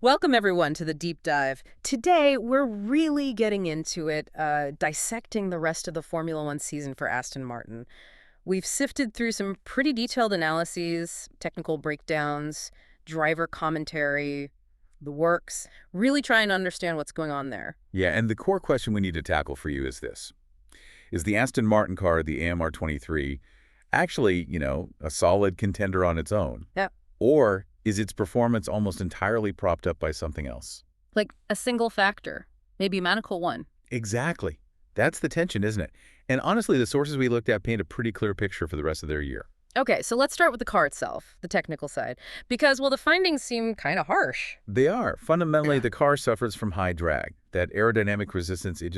Welcome, everyone, to the deep dive. Today, we're really getting into it, dissecting the rest of the Formula One season for Aston Martin. We've sifted through some pretty detailed analyses, technical breakdowns, driver commentary, the works, really trying to understand what's going on there. Yeah, and the core question we need to tackle for you is this. Is the Aston Martin car, the AMR23, actually, a solid contender on its own? Yeah. Or is its performance almost entirely propped up by something else? Like a single factor, maybe Monaco 1. Exactly. That's the tension, isn't it? And honestly, the sources we looked at paint a pretty clear picture for the rest of their year. Okay, so let's start with the car itself, the technical side, because, well, the findings seem kind of harsh. They are. Fundamentally, the car suffers from high drag. That aerodynamic resistance, it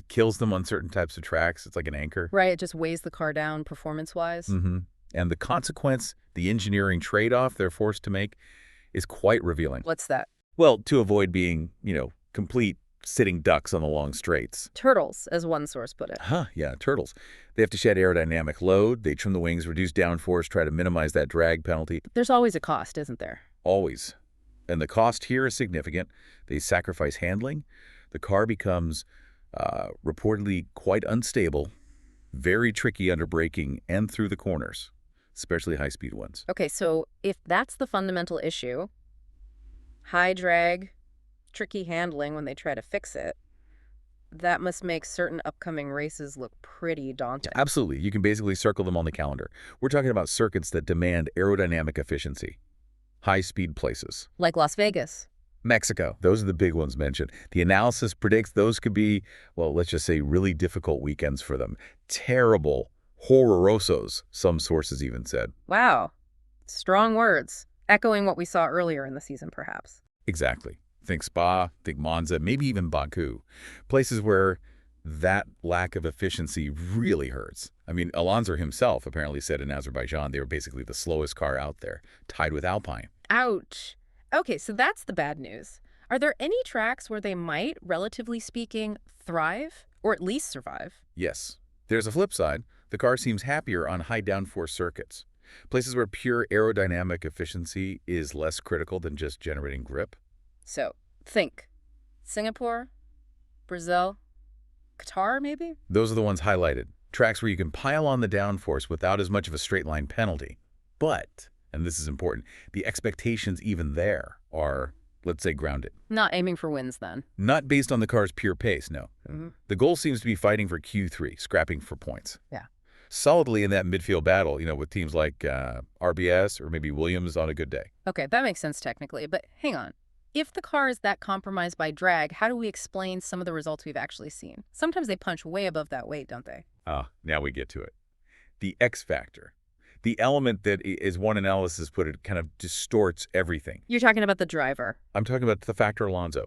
kills them on certain types of tracks. It's like an anchor. Right, it just weighs the car down performance-wise. And the consequence, the engineering trade-off they're forced to make, is quite revealing. What's that? Well, to avoid being, complete sitting ducks on the long straights. Turtles, as one source put it. Yeah, turtles. They have to shed aerodynamic load, they trim the wings, reduce downforce, try to minimize that drag penalty. There's always a cost, isn't there? Always. And the cost here is significant. They sacrifice handling. The car becomes reportedly quite unstable, very tricky under braking and through the corners, especially high-speed ones. Okay, so if that's the fundamental issue, high drag, tricky handling when they try to fix it, that must make certain upcoming races look pretty daunting. Absolutely. You can basically circle them on the calendar. We're talking about circuits that demand aerodynamic efficiency, high-speed places. Like Las Vegas. Mexico. Those are the big ones mentioned. The analysis predicts those could be, well, let's just say really difficult weekends for them. Terrible, horrorosos, some sources even said. Wow. Strong words. Echoing what we saw earlier in the season, perhaps. Exactly. Think Spa, think Monza, maybe even Baku. Places where that lack of efficiency really hurts. I mean, Alonso himself apparently said in Azerbaijan they were basically the slowest car out there, tied with Alpine. Ouch. Okay, so that's the bad news. Are there any tracks where they might, relatively speaking, thrive, or at least survive? Yes. There's a flip side. The car seems happier on high downforce circuits. Places where pure aerodynamic efficiency is less critical than just generating grip. So, think. Singapore, Brazil, Qatar, maybe? Those are the ones highlighted. Tracks where you can pile on the downforce without as much of a straight line penalty. But, and this is important, the expectations even there are, let's say, grounded. Not aiming for wins, then. Not based on the car's pure pace, no. The goal seems to be fighting for Q3, scrapping for points. Yeah. Solidly in that midfield battle, with teams like RBS or maybe Williams on a good day. Okay, that makes sense technically, but hang on. If the car is that compromised by drag, how do we explain some of the results we've actually seen? Sometimes they punch way above that weight, don't they? Now we get to it. The X factor. The element that, as one analysis put it, kind of distorts everything. You're talking about the driver. I'm talking about the factor Alonso.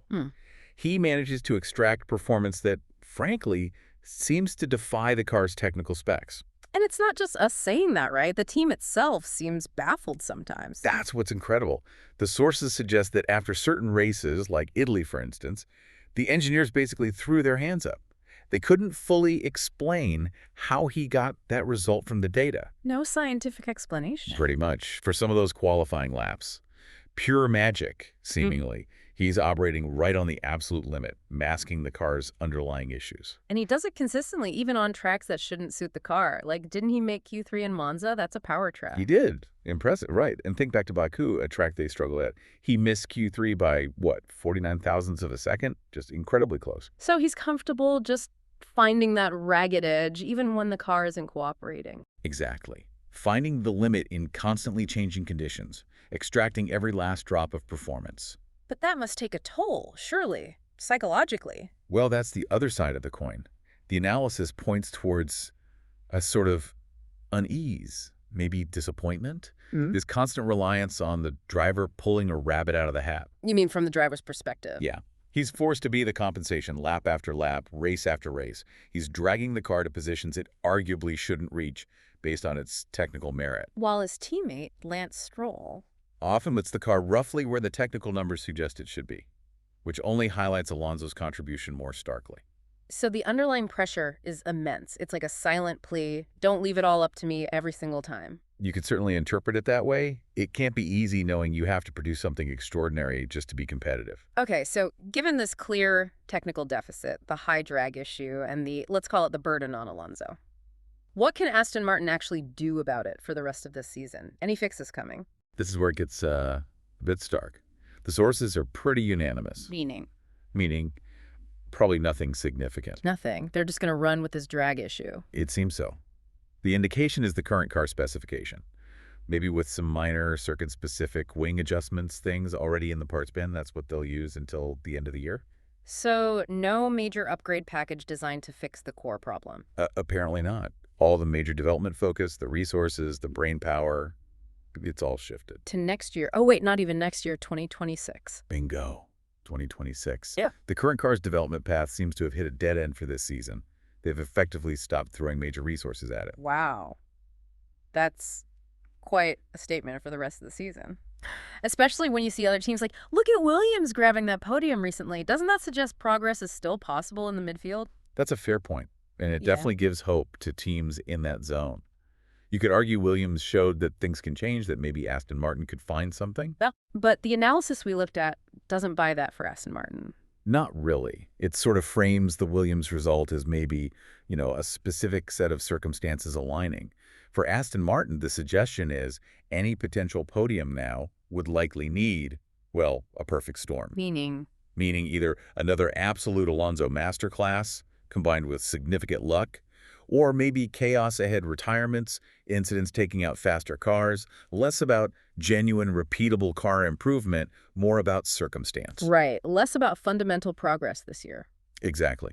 He manages to extract performance that, frankly, seems to defy the car's technical specs. And it's not just us saying that, right? The team itself seems baffled sometimes. That's what's incredible. The sources suggest that after certain races, like Italy, for instance, the engineers basically threw their hands up. They couldn't fully explain how he got that result from the data. No scientific explanation. Pretty much. For some of those qualifying laps. Pure magic, seemingly. He's operating right on the absolute limit, masking the car's underlying issues. And he does it consistently, even on tracks that shouldn't suit the car. Like, didn't he make Q3 in Monza? That's a power track. He did. Impressive, right. And think back to Baku, a track they struggle at. He missed Q3 by, 49 thousandths of a second? Just incredibly close. So he's comfortable just finding that ragged edge, even when the car isn't cooperating. Exactly. Finding the limit in constantly changing conditions, extracting every last drop of performance. But that must take a toll, surely, psychologically. Well, that's the other side of the coin. The analysis points towards a sort of unease, maybe disappointment. This constant reliance on the driver pulling a rabbit out of the hat. You mean from the driver's perspective? Yeah. He's forced to be the compensation lap after lap, race after race. He's dragging the car to positions it arguably shouldn't reach based on its technical merit. While his teammate, Lance Stroll, often puts the car roughly where the technical numbers suggest it should be, which only highlights Alonso's contribution more starkly. So the underlying pressure is immense. It's like a silent plea, don't leave it all up to me every single time. You could certainly interpret it that way. It can't be easy knowing you have to produce something extraordinary just to be competitive. Okay, so given this clear technical deficit, the high drag issue, and let's call it the burden on Alonso, what can Aston Martin actually do about it for the rest of this season? Any fixes coming? This is where it gets a bit stark. The sources are pretty unanimous, meaning probably nothing significant. Nothing. They're just going to run with this drag issue. It seems so. The indication is the current car specification, maybe with some minor circuit-specific wing adjustments, things already in the parts bin. That's what they'll use until the end of the year. So no major upgrade package designed to fix the core problem. Apparently not. All the major development focus, the resources, the brain power, it's all shifted. To next year. Oh, wait, not even next year, 2026. Bingo. 2026. Yeah. The current car's development path seems to have hit a dead end for this season. They've effectively stopped throwing major resources at it. Wow. That's quite a statement for the rest of the season. Especially when you see other teams like, look at Williams grabbing that podium recently. Doesn't that suggest progress is still possible in the midfield? That's a fair point, and it Yeah. definitely gives hope to teams in that zone. You could argue Williams showed that things can change, that maybe Aston Martin could find something. Well, but the analysis we looked at doesn't buy that for Aston Martin. Not really. It sort of frames the Williams result as maybe, a specific set of circumstances aligning. For Aston Martin, the suggestion is any potential podium now would likely need, well, a perfect storm. Meaning Either another absolute Alonso masterclass combined with significant luck, or maybe chaos-ahead retirements, incidents taking out faster cars, less about genuine, repeatable car improvement, more about circumstance. right, less about fundamental progress this year. Exactly.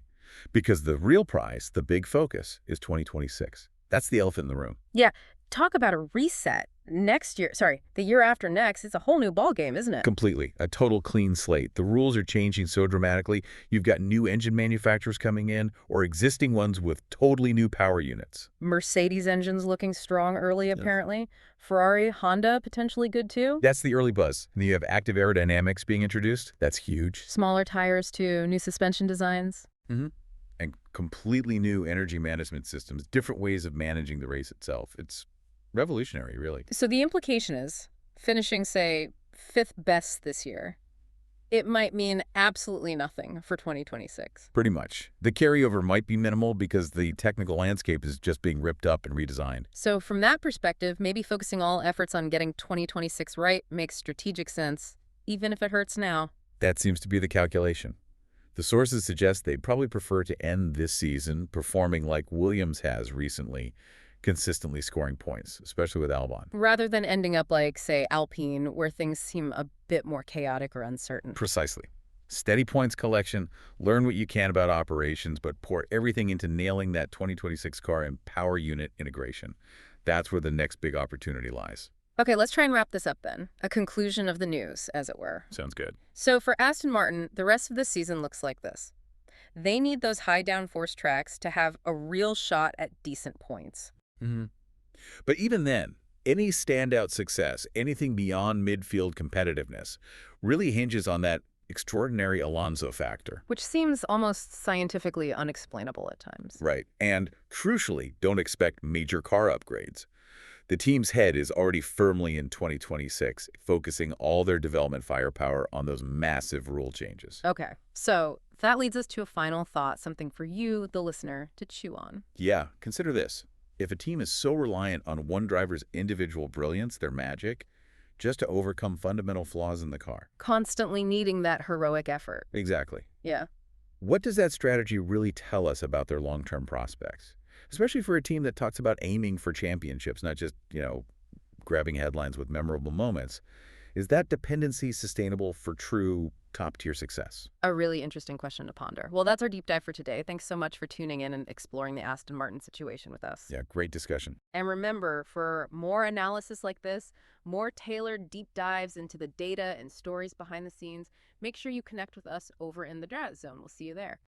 Because the real prize, the big focus, is 2026. That's the elephant in the room. Yeah, talk about a reset. The year after next, it's a whole new ballgame, isn't it? Completely. A total clean slate. The rules are changing so dramatically. You've got new engine manufacturers coming in, or existing ones with totally new power units. Mercedes engines looking strong early, apparently. Ferrari, Honda, potentially good too. That's the early buzz. And then you have active aerodynamics being introduced. That's huge. Smaller tires too, new suspension designs. And completely new energy management systems, different ways of managing the race itself. It's revolutionary, really. So the implication is, finishing, say, 5th best this year, it might mean absolutely nothing for 2026. Pretty much. The carryover might be minimal because the technical landscape is just being ripped up and redesigned. So from that perspective, maybe focusing all efforts on getting 2026 right makes strategic sense, even if it hurts now. That seems to be the calculation. The sources suggest they'd probably prefer to end this season performing like Williams has recently, consistently scoring points, especially with Albon. Rather than ending up like, say, Alpine, where things seem a bit more chaotic or uncertain. Precisely. Steady points collection, learn what you can about operations, but pour everything into nailing that 2026 car and power unit integration. That's where the next big opportunity lies. Okay, let's try and wrap this up then. A conclusion of the news, as it were. Sounds good. So for Aston Martin, the rest of the season looks like this. They need those high downforce tracks to have a real shot at decent points. But even then, any standout success, anything beyond midfield competitiveness, really hinges on that extraordinary Alonso factor. Which seems almost scientifically unexplainable at times. Right. And crucially, don't expect major car upgrades. The team's head is already firmly in 2026, focusing all their development firepower on those massive rule changes. Okay, so that leads us to a final thought, something for you, the listener, to chew on. Yeah, consider this. If a team is so reliant on one driver's individual brilliance, their magic, just to overcome fundamental flaws in the car. Constantly needing that heroic effort. Exactly. Yeah. What does that strategy really tell us about their long-term prospects? Especially for a team that talks about aiming for championships, not just, grabbing headlines with memorable moments. Is that dependency sustainable for true top-tier success? A really interesting question to ponder. Well, that's our deep dive for today. Thanks so much for tuning in and exploring the Aston Martin situation with us. Yeah, great discussion. And remember, for more analysis like this, more tailored deep dives into the data and stories behind the scenes, make sure you connect with us over in the Drat Zone. We'll see you there.